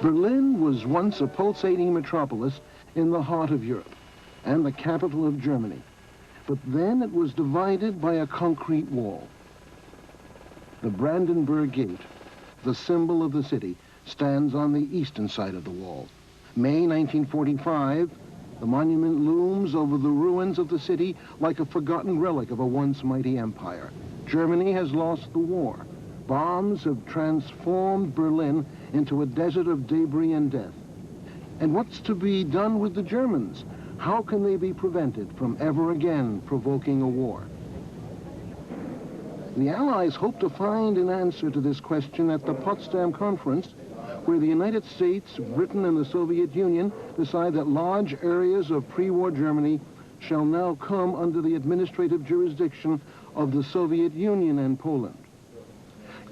Berlin was once a pulsating metropolis in the heart of Europe and the capital of Germany. But then it was divided by a concrete wall. The Brandenburg Gate, the symbol of the city, stands on the eastern side of the wall. May 1945, the monument looms over the ruins of the city like a forgotten relic of a once mighty empire. Germany has lost the war. Bombs have transformed Berlin into a desert of debris and death. And what's to be done with the Germans? How can they be prevented from ever again provoking a war? The Allies hope to find an answer to this question at the Potsdam Conference, where the United States, Britain, and the Soviet Union decide that large areas of pre-war Germany shall now come under the administrative jurisdiction of the Soviet Union and Poland.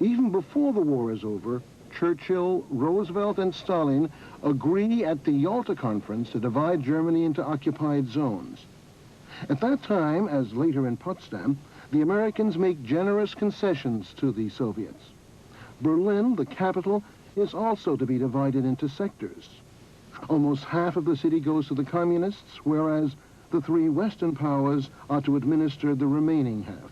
Even before the war is over, Churchill, Roosevelt, and Stalin agree at the Yalta Conference to divide Germany into occupied zones. At that time, as later in Potsdam, the Americans make generous concessions to the Soviets. Berlin, the capital, is also to be divided into sectors. Almost half of the city goes to the communists, whereas the three Western powers are to administer the remaining half.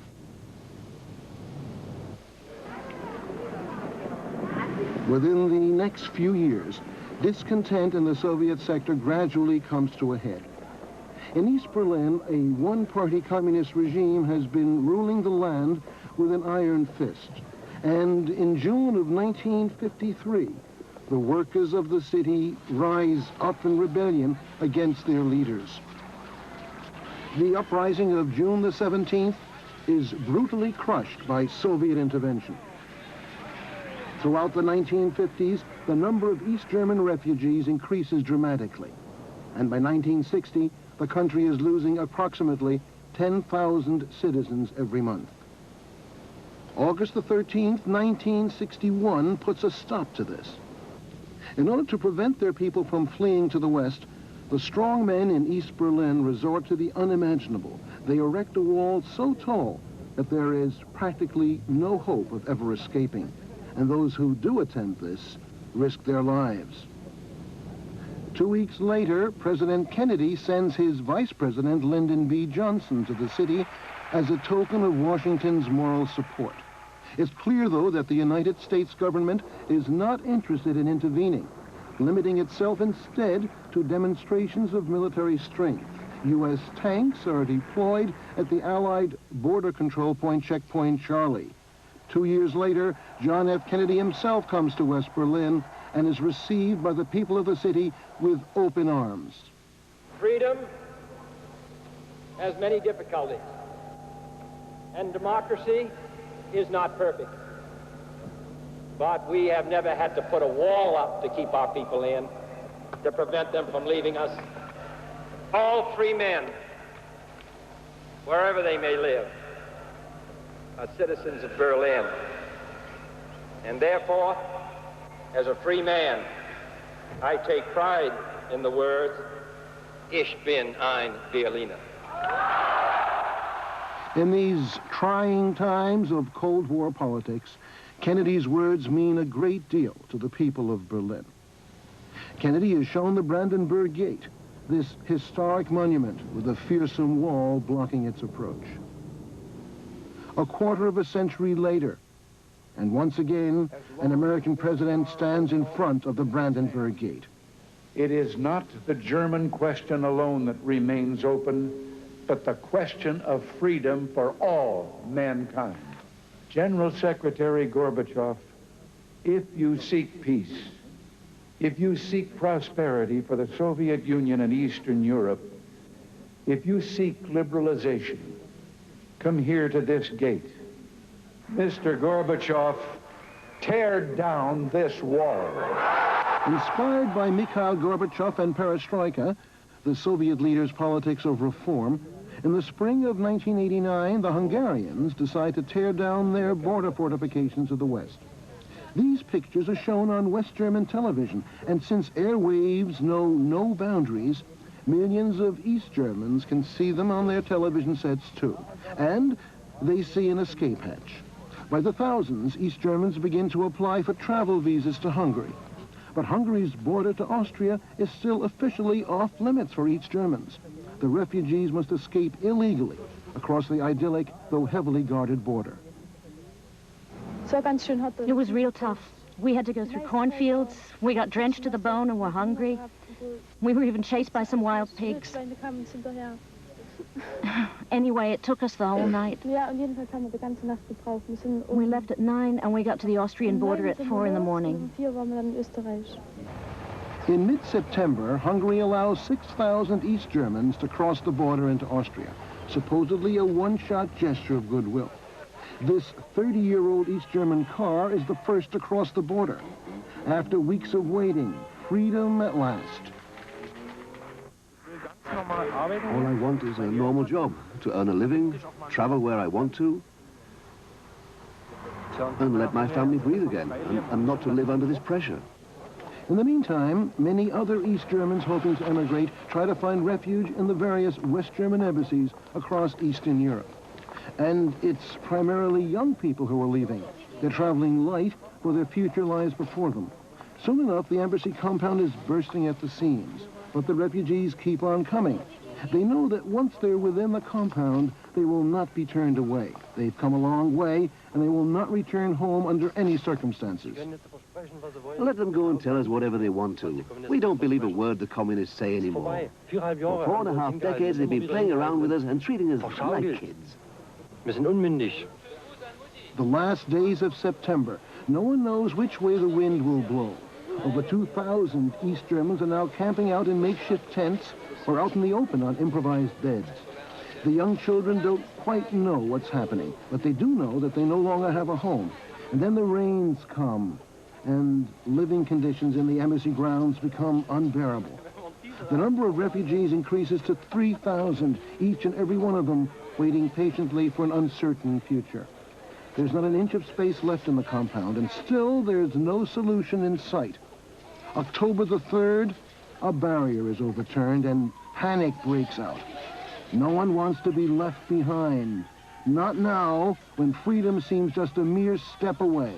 Within the next few years, discontent in the Soviet sector gradually comes to a head. In East Berlin, a one-party communist regime has been ruling the land with an iron fist. And in June of 1953, the workers of the city rise up in rebellion against their leaders. The uprising of June the 17th is brutally crushed by Soviet intervention. Throughout the 1950s, the number of East German refugees increases dramatically. And by 1960, the country is losing approximately 10,000 citizens every month. August the 13th, 1961, puts a stop to this. In order to prevent their people from fleeing to the west, the strong men in East Berlin resort to the unimaginable. They erect a wall so tall that there is practically no hope of ever escaping. And those who do attempt this risk their lives. 2 weeks later, President Kennedy sends his Vice President Lyndon B. Johnson to the city as a token of Washington's moral support. It's clear, though, that the United States government is not interested in intervening, limiting itself instead to demonstrations of military strength. U.S. tanks are deployed at the Allied border control point, Checkpoint Charlie. 2 years later, John F. Kennedy himself comes to West Berlin and is received by the people of the city with open arms. Freedom has many difficulties, and democracy is not perfect. But we have never had to put a wall up to keep our people in, to prevent them from leaving us. All free men, wherever they may live, are citizens of Berlin. And therefore, as a free man, I take pride in the words, Ich bin ein Berliner. In these trying times of Cold War politics, Kennedy's words mean a great deal to the people of Berlin. Kennedy has shown the Brandenburg Gate, this historic monument with a fearsome wall blocking its approach. A quarter of a century later, and once again, an American president stands in front of the Brandenburg Gate. It is not the German question alone that remains open, but the question of freedom for all mankind. General Secretary Gorbachev, if you seek peace, if you seek prosperity for the Soviet Union and Eastern Europe, if you seek liberalization, come here to this gate. Mr. Gorbachev, tear down this wall. Inspired by Mikhail Gorbachev and Perestroika, the Soviet leaders' politics of reform, in the spring of 1989, the Hungarians decide to tear down their border fortifications to the west. These pictures are shown on West German television, and since airwaves know no boundaries, millions of East Germans can see them on their television sets too. And they see an escape hatch. By the thousands, East Germans begin to apply for travel visas to Hungary. But Hungary's border to Austria is still officially off limits for East Germans. The refugees must escape illegally across the idyllic, though heavily guarded border. It was real tough. We had to go through cornfields. We got drenched to the bone and were hungry. We were even chased by some wild pigs. Anyway, it took us the whole night. We left at 9 and we got to the Austrian border at 4 in the morning. In mid-September, Hungary allows 6,000 East Germans to cross the border into Austria, supposedly a one-shot gesture of goodwill. This 30-year-old East German car is the first to cross the border. After weeks of waiting, freedom at last. All I want is a normal job, to earn a living, travel where I want to, and let my family breathe again, and not to live under this pressure. In the meantime, many other East Germans hoping to emigrate try to find refuge in the various West German embassies across Eastern Europe. And it's primarily young people who are leaving. They're traveling light, for their future lies before them. Soon enough, the embassy compound is bursting at the seams, but the refugees keep on coming. They know that once they're within the compound, they will not be turned away. They've come a long way, and they will not return home under any circumstances. Let them go and tell us whatever they want to. We don't believe a word the communists say anymore. For 4.5 decades, they've been playing around with us and treating us like kids. The last days of September, no one knows which way the wind will blow. Over 2,000 East Germans are now camping out in makeshift tents or out in the open on improvised beds. The young children don't quite know what's happening, but they do know that they no longer have a home. And then the rains come, and living conditions in the embassy grounds become unbearable. The number of refugees increases to 3,000, each and every one of them waiting patiently for an uncertain future. There's not an inch of space left in the compound, and still there's no solution in sight. October the 3rd, a barrier is overturned and panic breaks out. No one wants to be left behind. Not now, when freedom seems just a mere step away.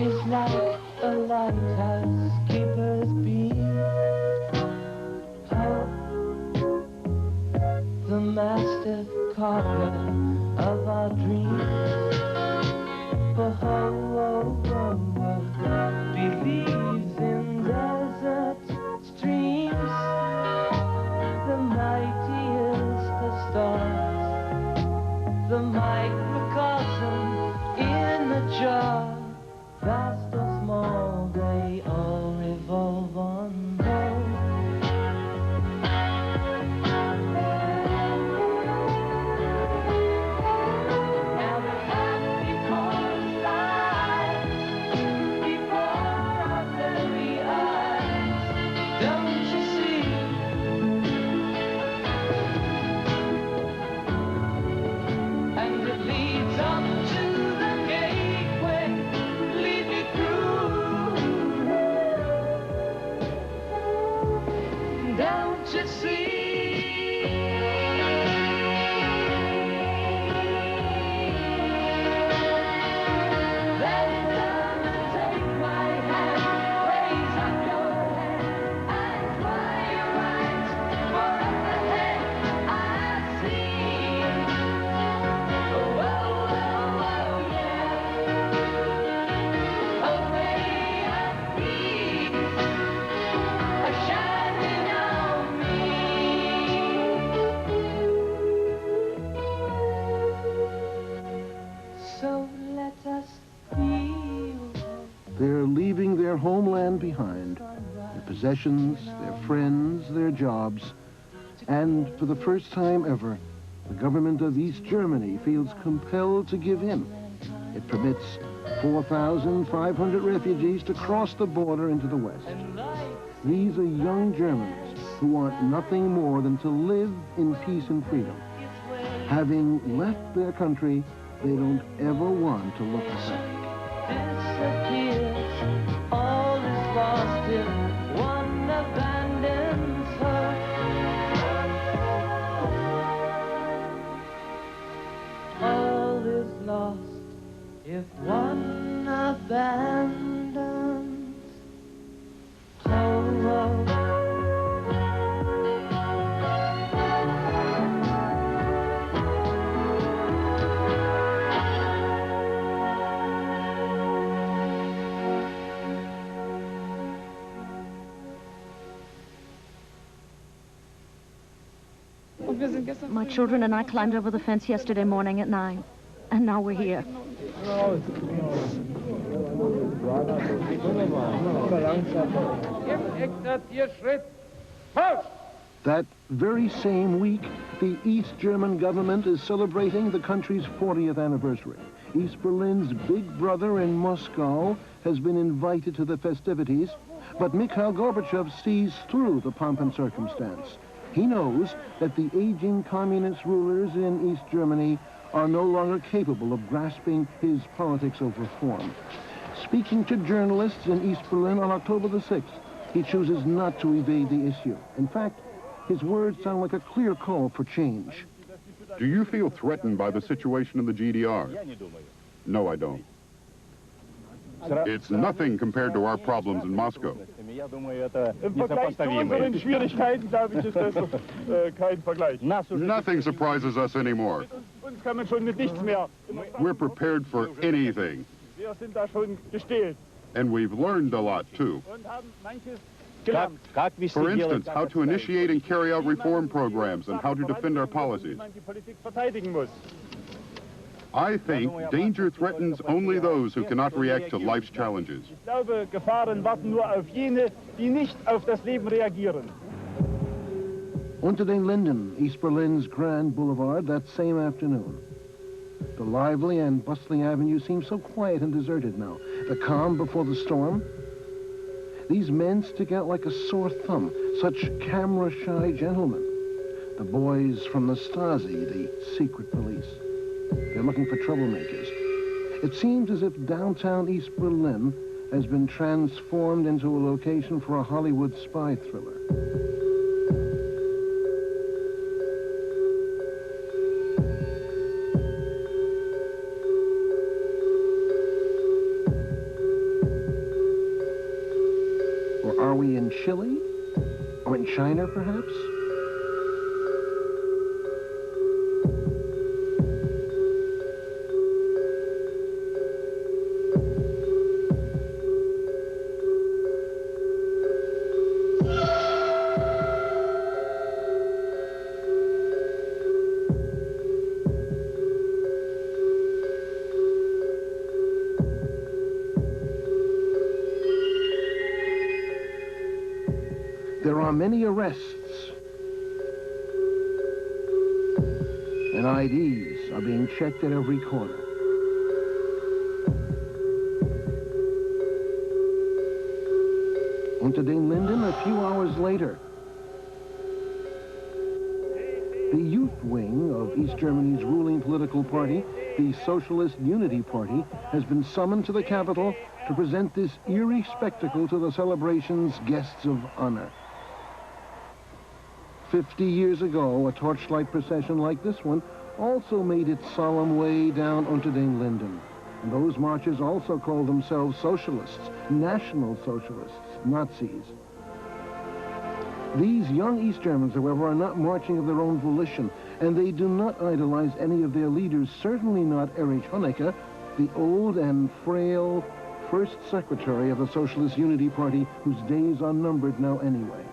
It's like a lighthouse keeper's beam. Oh, the mastiff carver of our dreams. Believes in desert streams. The mightiest of stars. The microcosm in a jar. Vast or small, they all revolve on home. Now the past before lies, before our very eyes. Don't you see? And it leads up to the gateway. Don't you see? Let's come and take my hand, raise up your head, and fly your eyes for up ahead. I see. Oh, oh, oh, oh, yeah. A way of peace, a shining on me. So let us feel. They're leaving their homeland behind, their possessions, their friends, their jobs. And for the first time ever, the government of East Germany feels compelled to give in. It permits 4,500 refugees to cross the border into the West. These are young Germans who want nothing more than to live in peace and freedom. Having left their country, they don't ever want to look back. Disappears, all is lost if one abandons her. My children and I climbed over the fence yesterday morning at 9. And now we're here. That very same week, the East German government is celebrating the country's 40th anniversary. East Berlin's big brother in Moscow has been invited to the festivities, but Mikhail Gorbachev sees through the pomp and circumstance. He knows that the aging communist rulers in East Germany are no longer capable of grasping his politics of reform. Speaking to journalists in East Berlin on October the 6th, he chooses not to evade the issue. In fact, his words sound like a clear call for change. Do you feel threatened by the situation in the GDR? No, I don't. It's nothing compared to our problems in Moscow. Nothing surprises us anymore. We're prepared for anything. And we've learned a lot, too. For instance, how to initiate and carry out reform programs and how to defend our policies. I think danger threatens only those who cannot react to life's challenges. Unter den Linden, East Berlin's Grand Boulevard, that same afternoon. The lively and bustling avenue seems so quiet and deserted now. The calm before the storm. These men stick out like a sore thumb, such camera-shy gentlemen. The boys from the Stasi, the secret police. They're looking for troublemakers. It seems as if downtown East Berlin has been transformed into a location for a Hollywood spy thriller. Or are we in Chile? Or in China, perhaps? There are many arrests, and IDs are being checked at every corner. Unter den Linden, a few hours later, the youth wing of East Germany's ruling political party, the Socialist Unity Party, has been summoned to the capital to present this eerie spectacle to the celebration's guests of honor. 50 years ago, a torchlight procession like this one also made its solemn way down Unter den Linden. And those marchers also called themselves socialists, national socialists, Nazis. These young East Germans, however, are not marching of their own volition, and they do not idolize any of their leaders, certainly not Erich Honecker, the old and frail first secretary of the Socialist Unity Party, whose days are numbered now anyway.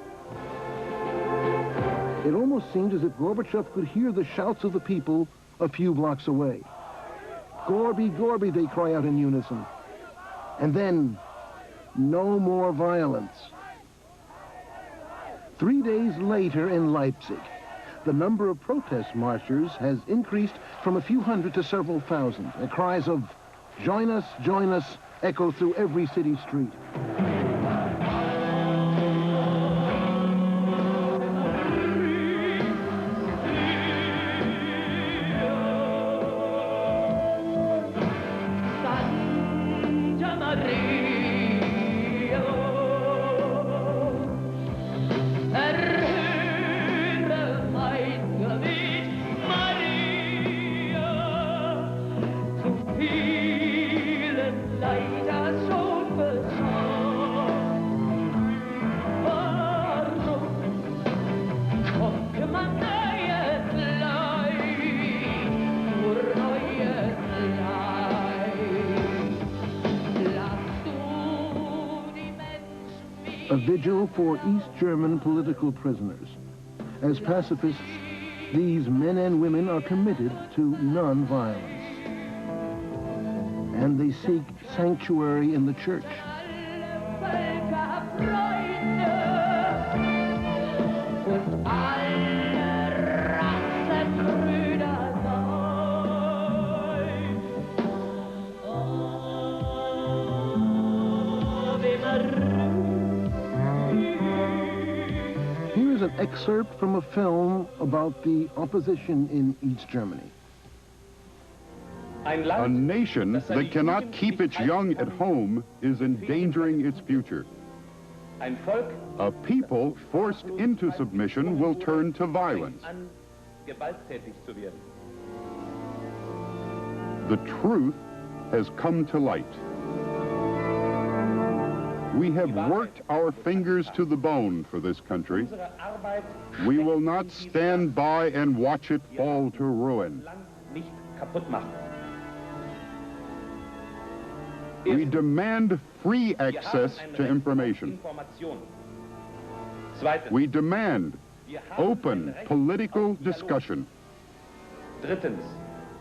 It almost seemed as if Gorbachev could hear the shouts of the people a few blocks away. "Gorby, Gorby," they cry out in unison. And then, no more violence. 3 days later in Leipzig, the number of protest marchers has increased from a few hundred to several thousand. The cries of join us," echo through every city street. A vigil for East German political prisoners. As pacifists, These men and women are committed to non-violence. And they seek sanctuary in the church. Here's an excerpt from a film about the opposition in East Germany. A nation that cannot keep its young at home is endangering its future. A people forced into submission will turn to violence. The truth has come to light. We have worked our fingers to the bone for this country. We will not stand by and watch it fall to ruin. We demand free access to information. We demand open political discussion.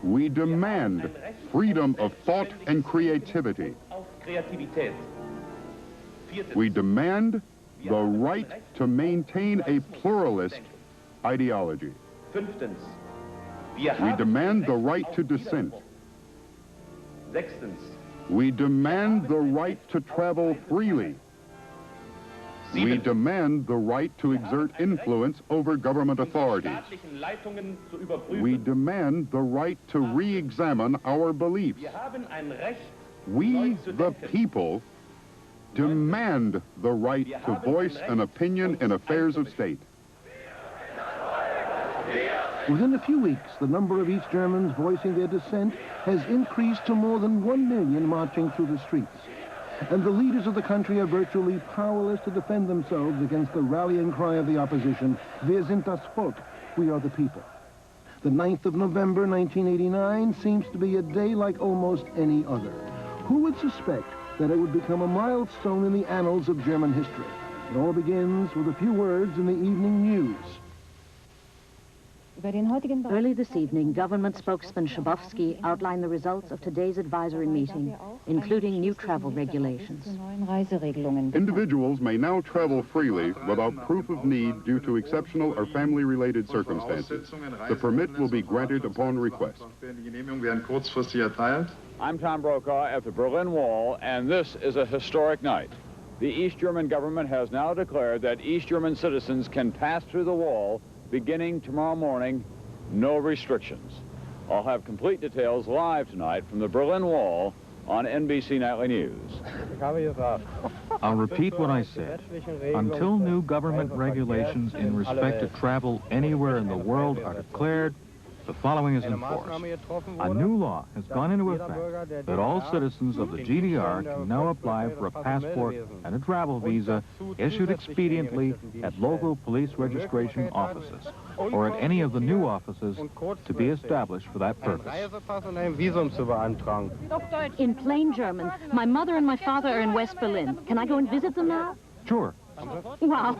We demand freedom of thought and creativity. We demand the right to maintain a pluralist ideology. We demand the right to dissent. We demand the right to travel freely. We demand the right to exert influence over government authorities. We demand the right to re-examine our beliefs. We, the people, demand the right to voice an opinion in affairs of state. Within a few weeks, the number of East Germans voicing their dissent has increased to more than 1 million marching through the streets. And the leaders of the country are virtually powerless to defend themselves against the rallying cry of the opposition, Wir sind das Volk, we are the people. The 9th of November, 1989, seems to be a day like almost any other. Who would suspect that it would become a milestone in the annals of German history? It all begins with a few words in the evening news. Early this evening, government spokesman Schabowski outlined the results of today's advisory meeting, including new travel regulations. Individuals may now travel freely without proof of need due to exceptional or family-related circumstances. The permit will be granted upon request. I'm Tom Brokaw at the Berlin Wall, and this is a historic night. The East German government has now declared that East German citizens can pass through the wall beginning tomorrow morning, no restrictions. I'll have complete details live tonight from the Berlin Wall on NBC Nightly News. I'll repeat what I said. Until new government regulations in respect to travel anywhere in the world are declared, the following is enforced. A new law has gone into effect that all citizens of the GDR can now apply for a passport and a travel visa issued expediently at local police registration offices or at any of the new offices to be established for that purpose. In plain German, my mother and my father are in West Berlin. Can I go and visit them now? Sure. Wow.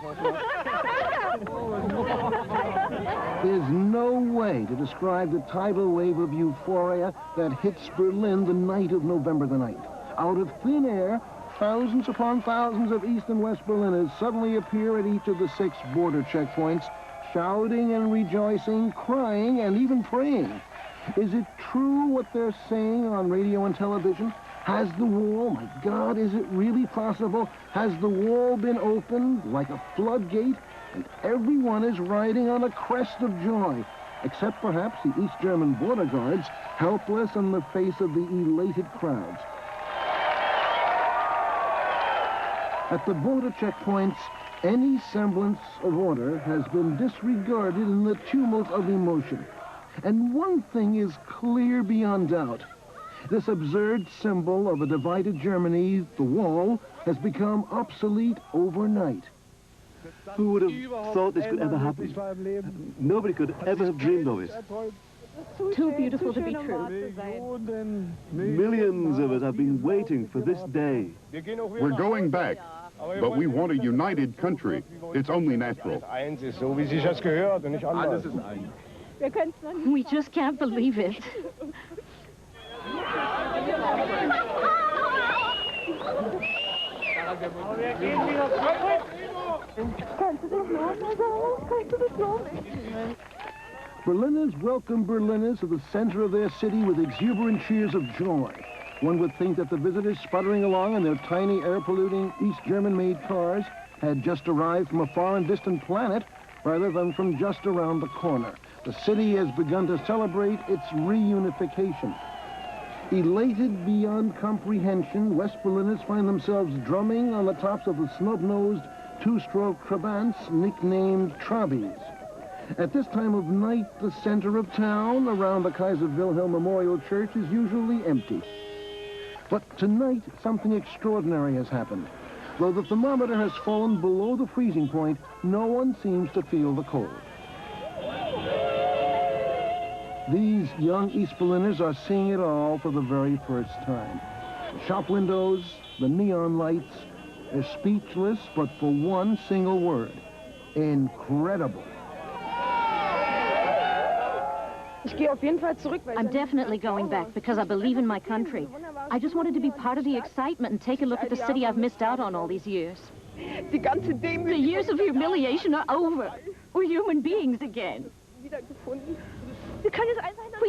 There's no way to describe the tidal wave of euphoria that hits Berlin the night of November the 9th. Out of thin air, thousands upon thousands of East and West Berliners suddenly appear at each of the 6 border checkpoints, shouting and rejoicing, crying, and even praying. Is it true what they're saying on radio and television? Has the wall, my God, is it really possible? Has the wall been opened like a floodgate? And everyone is riding on a crest of joy, except perhaps the East German border guards, helpless in the face of the elated crowds. At the border checkpoints, any semblance of order has been disregarded in the tumult of emotion. And one thing is clear beyond doubt. This absurd symbol of a divided Germany, the wall, has become obsolete overnight. Who would have thought this could ever happen? Nobody could ever have dreamed of it. Too beautiful to be true. Millions of us have been waiting for this day. We're going back, but we want a united country. It's only natural. We just can't believe it. Berliners welcome Berliners to the center of their city with exuberant cheers of joy. One would think that the visitors sputtering along in their tiny air-polluting East German-made cars had just arrived from a far and distant planet rather than from just around the corner. The city has begun to celebrate its reunification. Elated beyond comprehension, West Berliners find themselves drumming on the tops of the snub-nosed two-stroke Trabants nicknamed Trabis. At this time of night, the center of town around the Kaiser Wilhelm Memorial Church is usually empty. But tonight, something extraordinary has happened. Though the thermometer has fallen below the freezing point, no one seems to feel the cold. These young East Berliners are seeing it all for the very first time. The shop windows, the neon lights, they're speechless, but for one single word: incredible. I'm definitely going back because I believe in my country. I just wanted to be part of the excitement and take a look at the city I've missed out on all these years. The years of humiliation are over. We're human beings again. We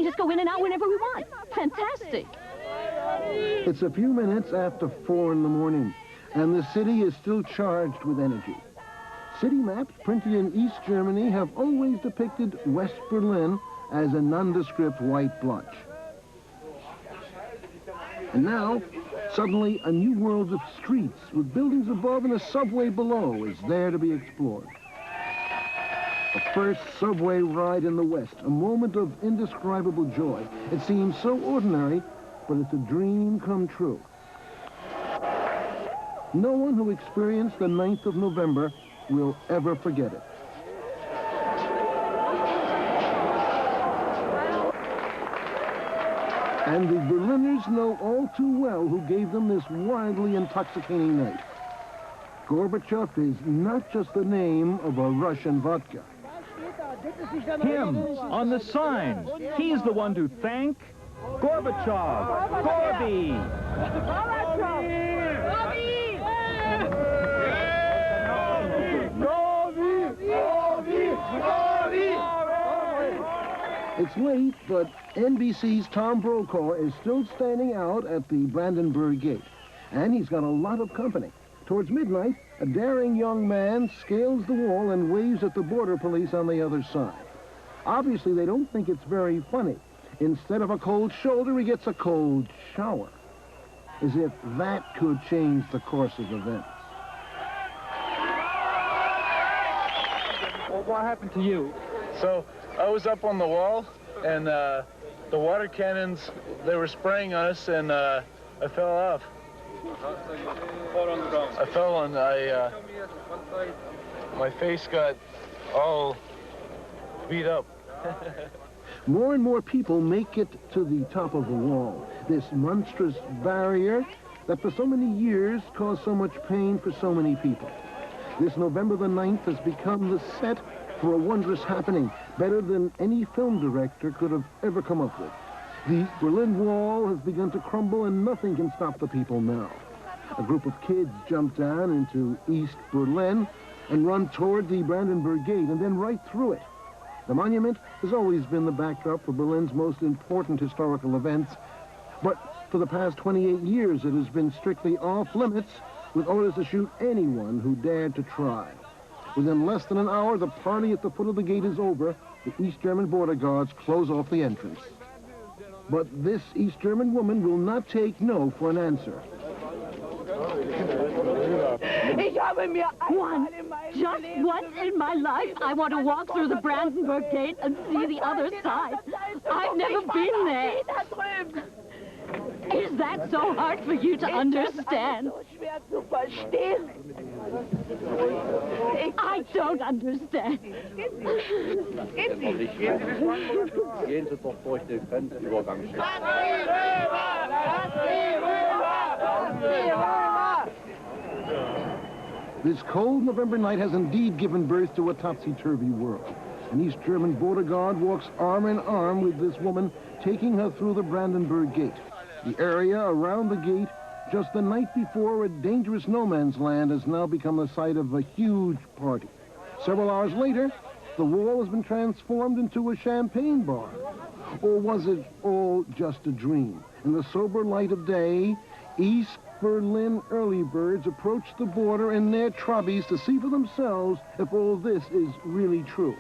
just go in and out whenever we want. Fantastic. It's a few minutes after 4 in the morning, and the city is still charged with energy. City maps printed in East Germany have always depicted West Berlin as a nondescript white blotch. And now, suddenly, a new world of streets with buildings above and a subway below is there to be explored. The first subway ride in the West, a moment of indescribable joy. It seems so ordinary, but it's a dream come true. No one who experienced the 9th of November will ever forget it. And the Berliners know all too well who gave them this wildly intoxicating night. Gorbachev is not just the name of a Russian vodka. Him, on the sign. He's the one to thank. Gorbachev. Gorby. It's late, but NBC's Tom Brokaw is still standing out at the Brandenburg Gate. And he's got a lot of company. Towards midnight, a daring young man scales the wall and waves at the border police on the other side. Obviously, they don't think it's very funny. Instead of a cold shoulder, he gets a cold shower. As if that could change the course of events. Well, what happened to you? So, I was up on the wall, and the water cannons, they were spraying us, and I fell off. I fell and my face got all beat up. More and more people make it to the top of the wall, this monstrous barrier that for so many years caused so much pain for so many people. This November the 9th has become the set for a wondrous happening, better than any film director could have ever come up with. The Berlin Wall has begun to crumble, and nothing can stop the people now. A group of kids jump down into East Berlin and run toward the Brandenburg Gate and then right through it. The monument has always been the backdrop for Berlin's most important historical events, but for the past 28 years it has been strictly off limits, with orders to shoot anyone who dared to try. Within less than an hour, the party at the foot of the gate is over. The East German border guards close off the entrance. But this East German woman will not take no for an answer. Just once in my life, I want to walk through the Brandenburg Gate and see the other side. I've never been there. Is that so hard for you to understand? I don't understand. This cold November night has indeed given birth to a topsy-turvy world. An East German border guard walks arm in arm with this woman, taking her through the Brandenburg Gate. The area around the gate, just the night before a dangerous no man's land, has now become the site of a huge party. Several hours later, the wall has been transformed into a champagne bar. Or was it all just a dream? In the sober light of day, East Berlin early birds approach the border in their trobbies to see for themselves if all this is really true.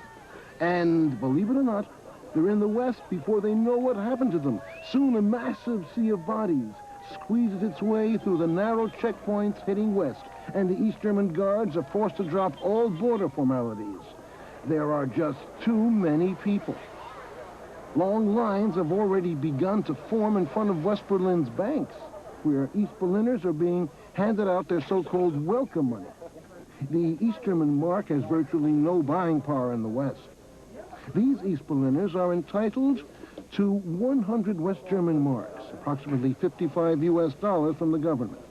And believe it or not, they're in the West before they know what happened to them. Soon a massive sea of bodies squeezes its way through the narrow checkpoints heading west, and the East German guards are forced to drop all border formalities. There are just too many people. Long lines have already begun to form in front of West Berlin's banks, where East Berliners are being handed out their so-called welcome money. The East German mark has virtually no buying power in the West. These East Berliners are entitled to 100 West German marks, approximately $55 US from the government.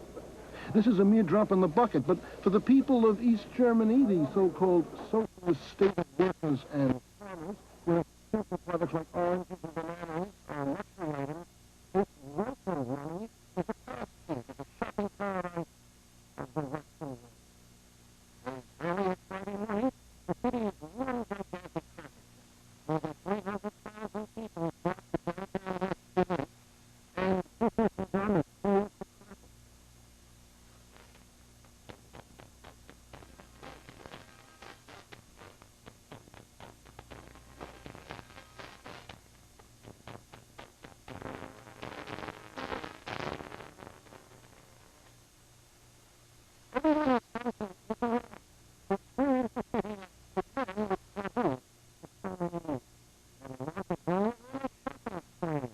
This is a mere drop in the bucket, but for the people of East Germany, the so-called socialist state workers and farmers, where simple products like oranges and bananas are luxury items, this welcome money is a passport, a shopping paradise of the Western world. Early Friday night, the city is running to the back of traffic. More than 300,000 people flock to downtown West Berlin, and this is done at full capacity. Everyone is something different. Experience the city like the town with tattoos. And not a very shopping experience.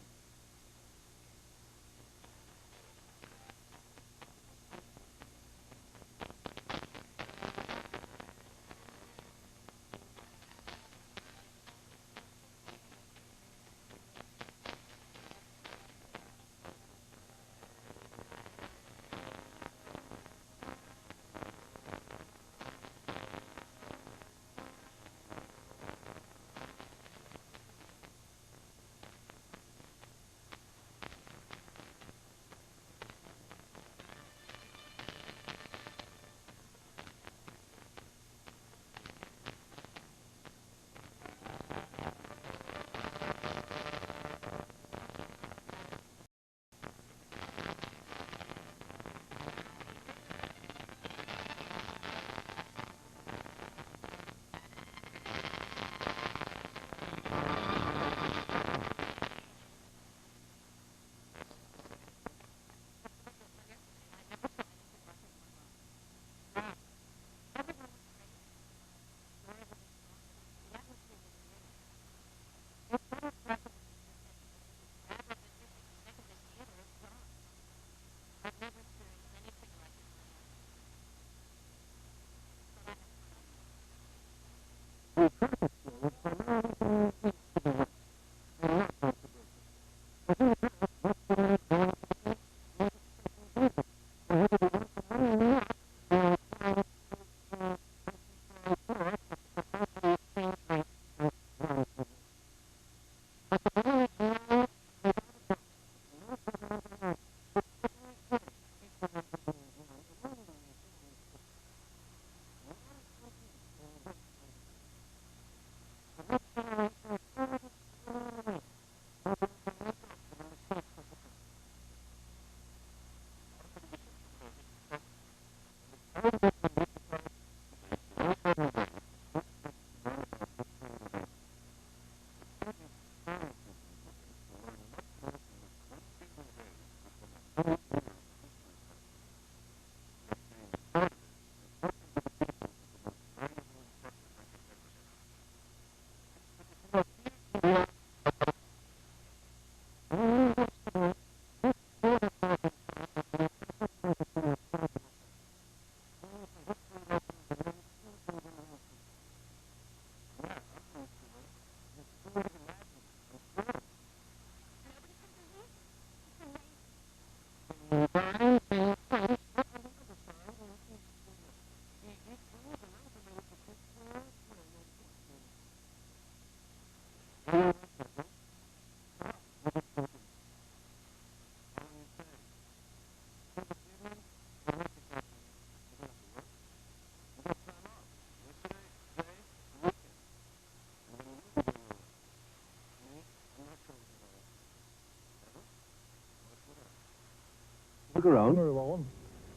Look around.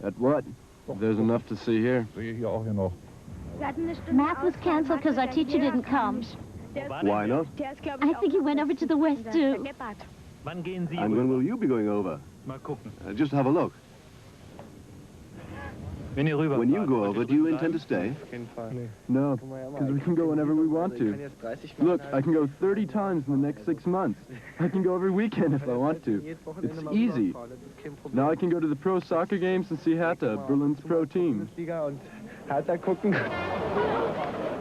At what? There's enough to see here. Math was canceled because our teacher didn't come. Why not? I think he went over to the West too. And when will you be going over? Just have a look. When you go over, do you intend to stay? No, because we can go whenever we want to. Look, I can go 30 times in the next 6 months. I can go every weekend if I want to. It's easy. Now I can go to the pro soccer games and see Hertha, Berlin's pro team.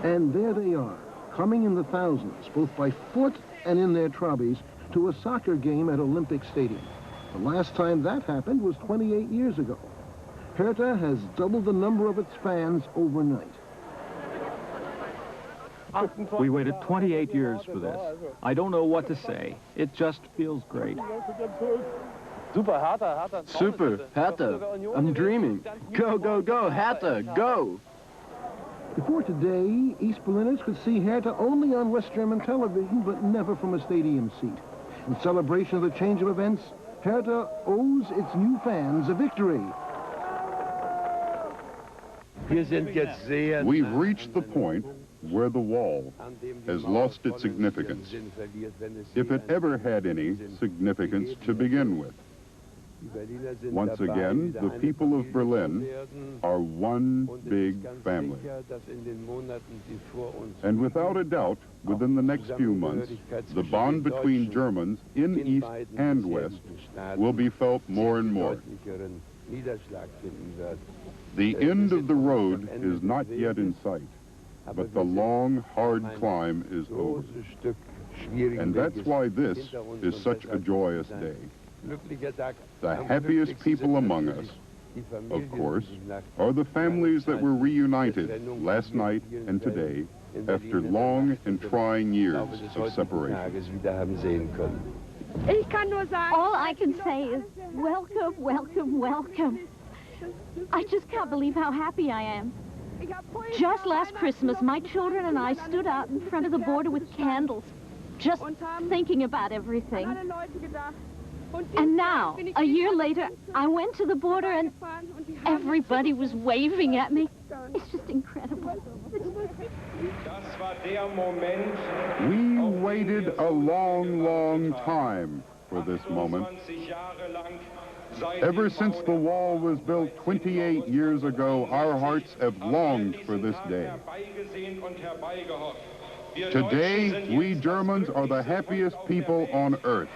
And there they are, coming in the thousands, both by foot and in their trolleys, to a soccer game at Olympic Stadium. The last time that happened was 28 years ago. Hertha has doubled the number of its fans overnight. We waited 28 years for this. I don't know what to say. It just feels great. Super, Hertha. I'm dreaming. Go, go, go, Hertha, go! Before today, East Berliners could see Hertha only on West German television, but never from a stadium seat. In celebration of the change of events, Hertha owes its new fans a victory. We've reached the point where the wall has lost its significance, if it ever had any significance to begin with. Once again, the people of Berlin are one big family. And without a doubt, within the next few months, the bond between Germans in East and West will be felt more and more. The end of the road is not yet in sight, but the long, hard climb is over. And that's why this is such a joyous day. The happiest people among us, of course, are the families that were reunited last night and today after long and trying years of separation. All I can say is welcome, welcome, welcome. I just can't believe how happy I am. Just last Christmas, my children and I stood out in front of the border with candles, just thinking about everything. And now, a year later, I went to the border and everybody was waving at me. It's just incredible. We waited a long, long time for this moment. Ever since the wall was built 28 years ago, our hearts have longed for this day. Today, we Germans are the happiest people on earth.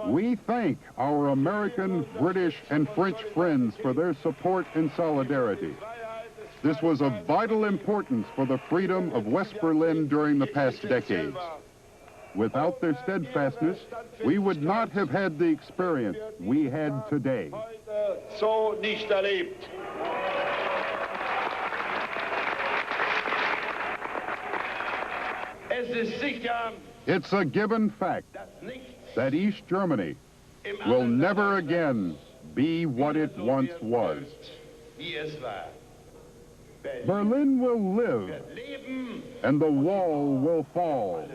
We thank our American, British, and French friends for their support and solidarity. This was of vital importance for the freedom of West Berlin during the past decades. Without their steadfastness, we would not have had the experience we had today. It's a given fact that East Germany will never again be what it once was. Berlin will live, and the wall will fall.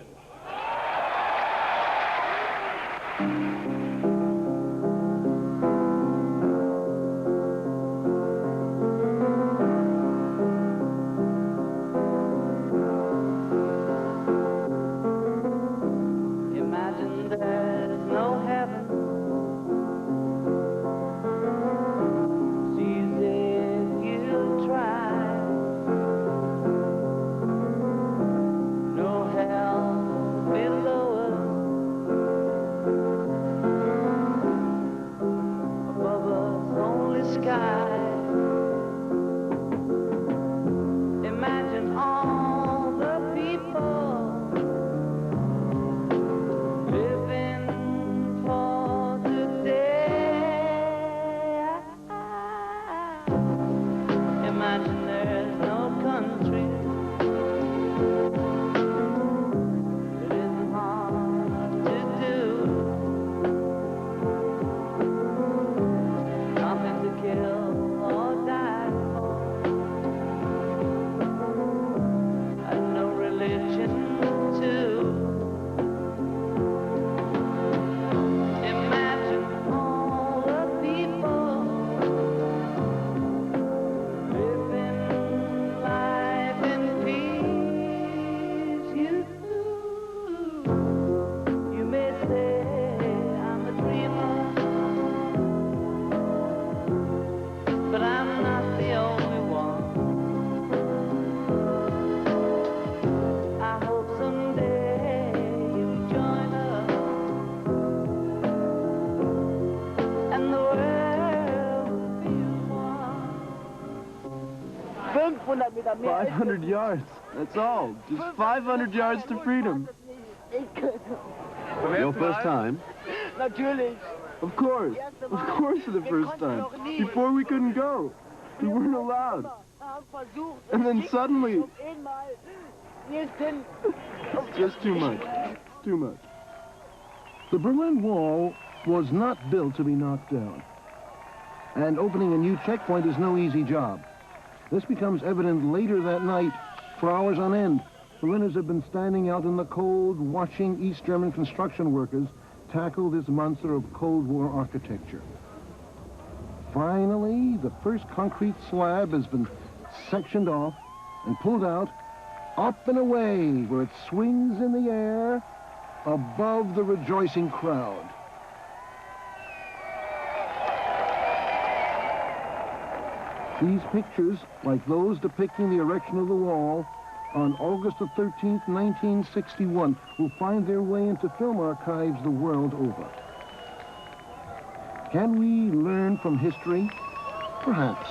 Imagine there's no heaven. Sees if you try. No hell below us. 500 yards, that's all. Just 500 yards to freedom. Your first time? Of course for the first time. Before we couldn't go. We weren't allowed. And then suddenly... It's just too much. Too much. The Berlin Wall was not built to be knocked down. And opening a new checkpoint is no easy job. This becomes evident later that night for hours on end. Berliners have been standing out in the cold, watching East German construction workers tackle this monster of Cold War architecture. Finally, the first concrete slab has been sectioned off and pulled out, up and away, where it swings in the air above the rejoicing crowd. These pictures, like those depicting the erection of the wall on August the 13th, 1961, will find their way into film archives the world over. Can we learn from history? Perhaps.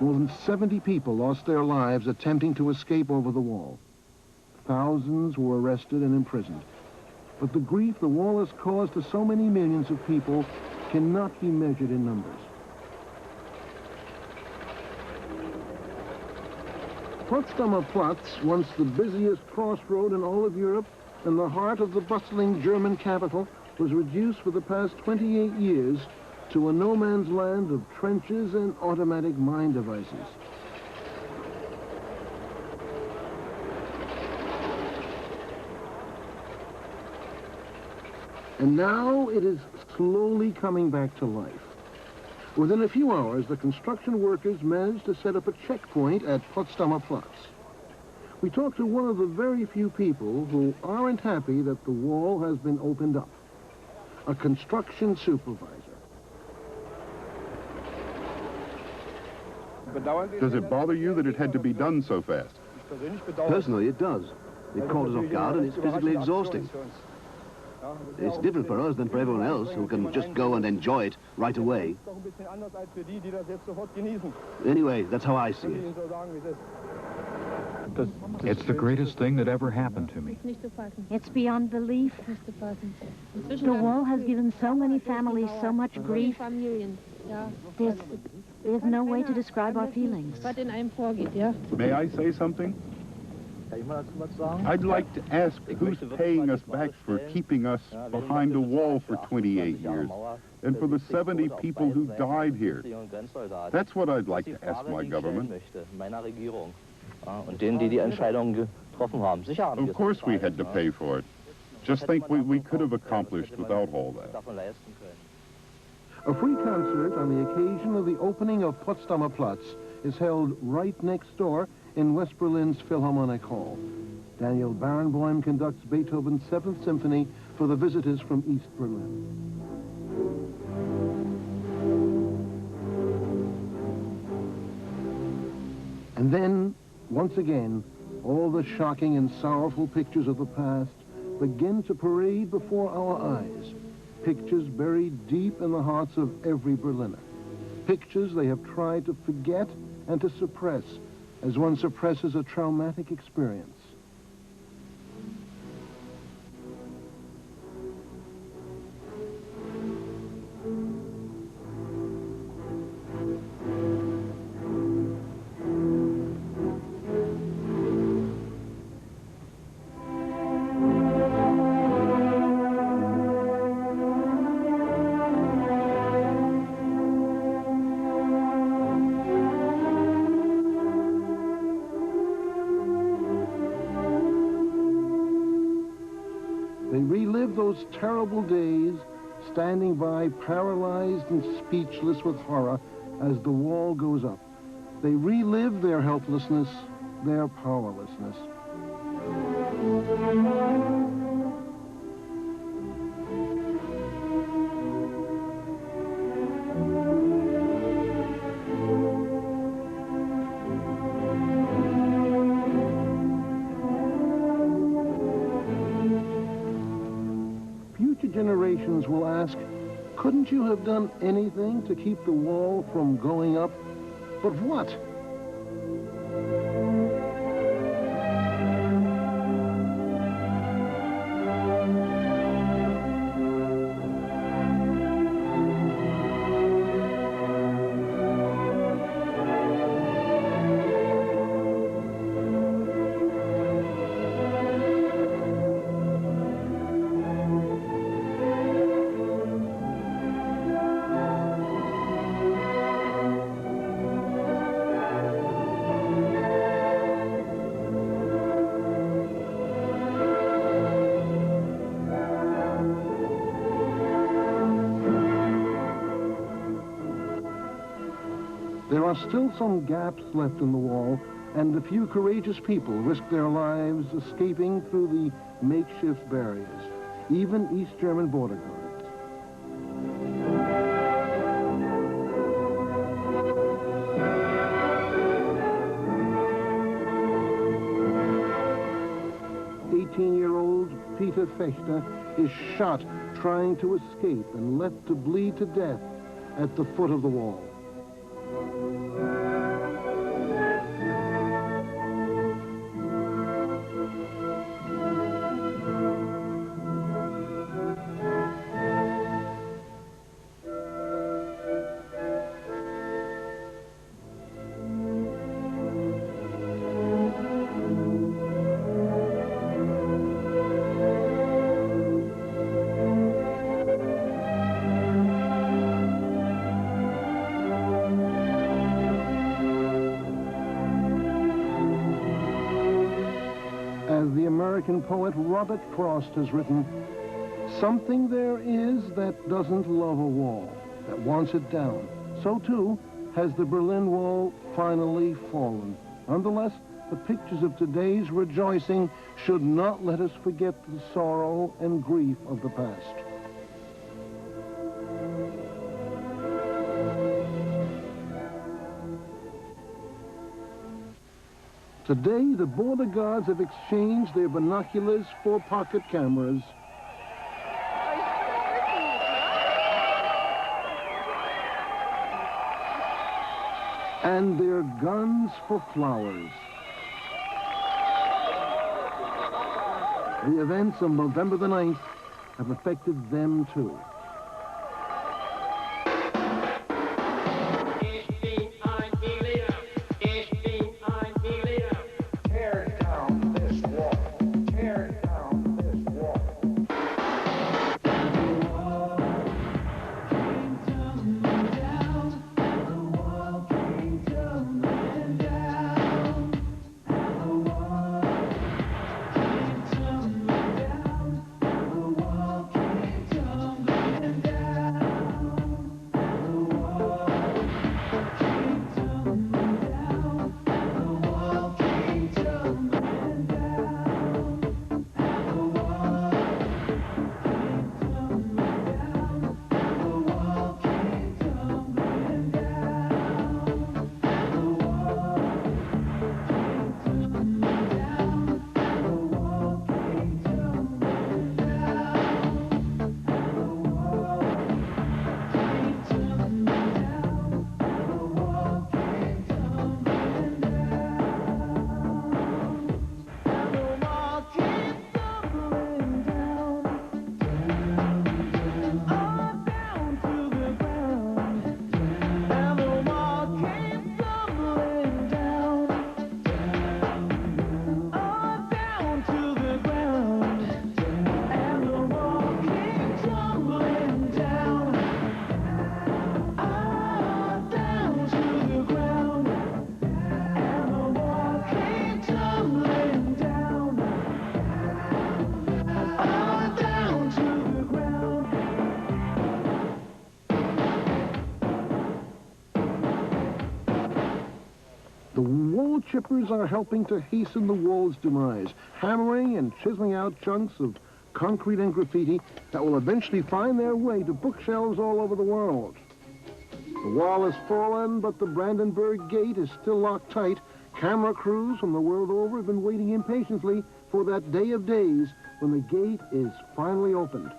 More than 70 people lost their lives attempting to escape over the wall. Thousands were arrested and imprisoned. But the grief the wall has caused to so many millions of people cannot be measured in numbers. Potsdamer Platz, once the busiest crossroad in all of Europe and the heart of the bustling German capital, was reduced for the past 28 years to a no-man's land of trenches and automatic mine devices. And now it is slowly coming back to life. Within a few hours, the construction workers managed to set up a checkpoint at Potsdamer Platz. We talked to one of the very few people who aren't happy that the wall has been opened up. A construction supervisor. Does it bother you that it had to be done so fast? Personally, it does. It caught us off guard and it's physically exhausting. It's different for us than for everyone else who can just go and enjoy it right away. Anyway, that's how I see it. It's the greatest thing that ever happened to me. It's beyond belief. The wall has given so many families so much grief. There's no way to describe our feelings. May I say something? I'd like to ask who's paying us back for keeping us behind a wall for 28 years, and for the 70 people who died here. That's what I'd like to ask my government. Of course we had to pay for it. Just think we could have accomplished without all that. A free concert on the occasion of the opening of Potsdamer Platz is held right next door in West Berlin's Philharmonic Hall. Daniel Barenboim conducts Beethoven's 7th Symphony for the visitors from East Berlin. And then, once again, all the shocking and sorrowful pictures of the past begin to parade before our eyes. Pictures buried deep in the hearts of every Berliner. Pictures they have tried to forget and to suppress, as one suppresses a traumatic experience. They relive those terrible days, standing by paralyzed and speechless with horror as the wall goes up. They relive their helplessness, their powerlessness. Generations will ask, couldn't you have done anything to keep the wall from going up? But what? are still some gaps left in the wall, and a few courageous people risk their lives escaping through the makeshift barriers, even East German border guards. Peter Fechter is shot trying to escape and left to bleed to death at the foot of the wall. As the American poet Robert Frost has written, something there is that doesn't love a wall, that wants it down. So too has the Berlin Wall finally fallen. Nonetheless, the pictures of today's rejoicing should not let us forget the sorrow and grief of the past. Today, the border guards have exchanged their binoculars for pocket cameras. And their guns for flowers. The events of November the 9th have affected them too. Chippers are helping to hasten the wall's demise, hammering and chiseling out chunks of concrete and graffiti that will eventually find their way to bookshelves all over the world. The wall has fallen, but the Brandenburg Gate is still locked tight. Camera crews from the world over have been waiting impatiently for that day of days when the gate is finally opened.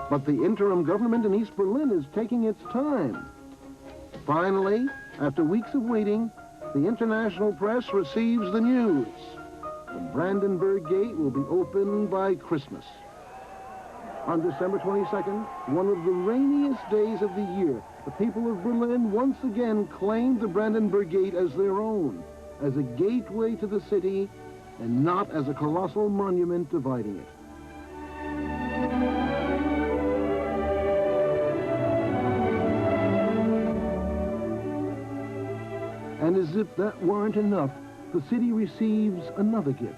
But the interim government in East Berlin is taking its time. Finally, after weeks of waiting, the international press receives the news. The Brandenburg Gate will be open by Christmas. On December 22nd, one of the rainiest days of the year, the people of Berlin once again claimed the Brandenburg Gate as their own, as a gateway to the city and not as a colossal monument dividing it. And as if that weren't enough, the city receives another gift,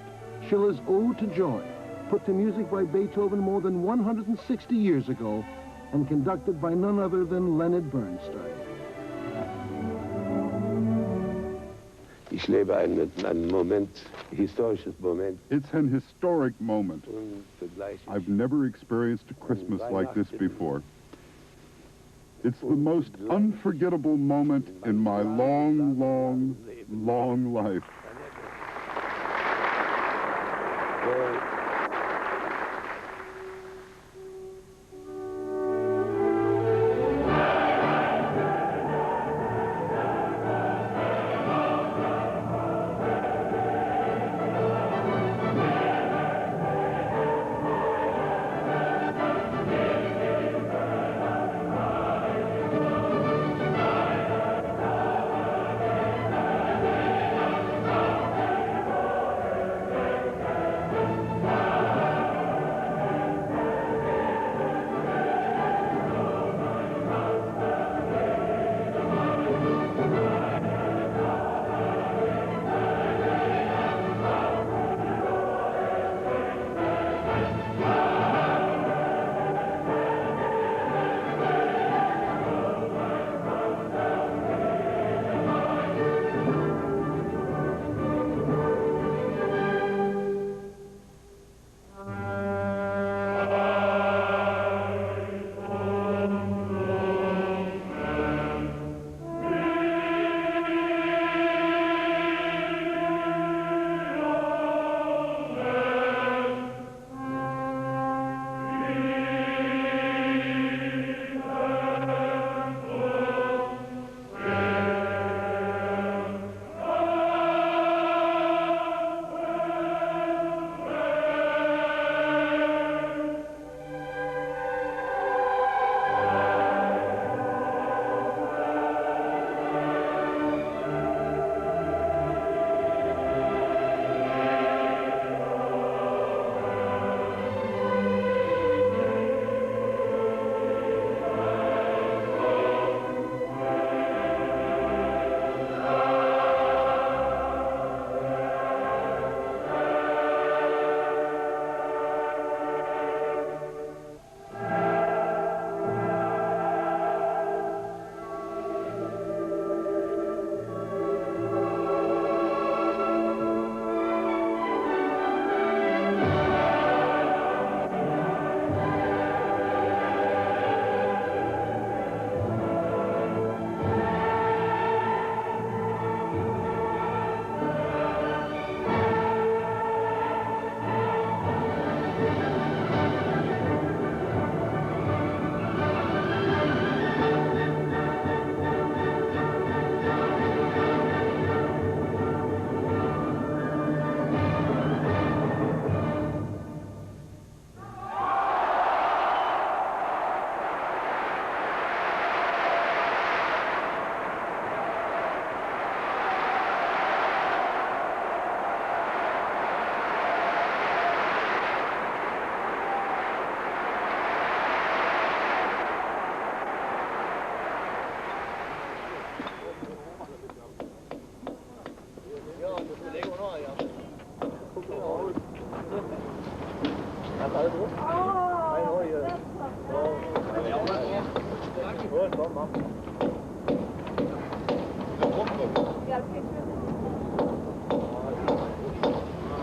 Schiller's Ode to Joy, put to music by Beethoven more than 160 years ago and conducted by none other than Leonard Bernstein. Ich lebe einen Moment, historisches Moment. It's an historic moment. I've never experienced a Christmas like this before. It's the most unforgettable moment in my long, long, long life.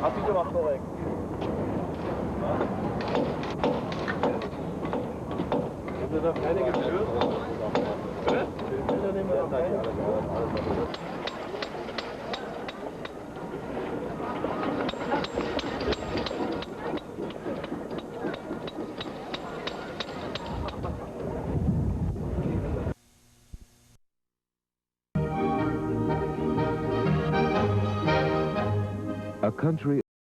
Hast du gemacht, korrekt. Sind da noch keine geführt? Bitte? Bilder nehmen wir noch keine. A country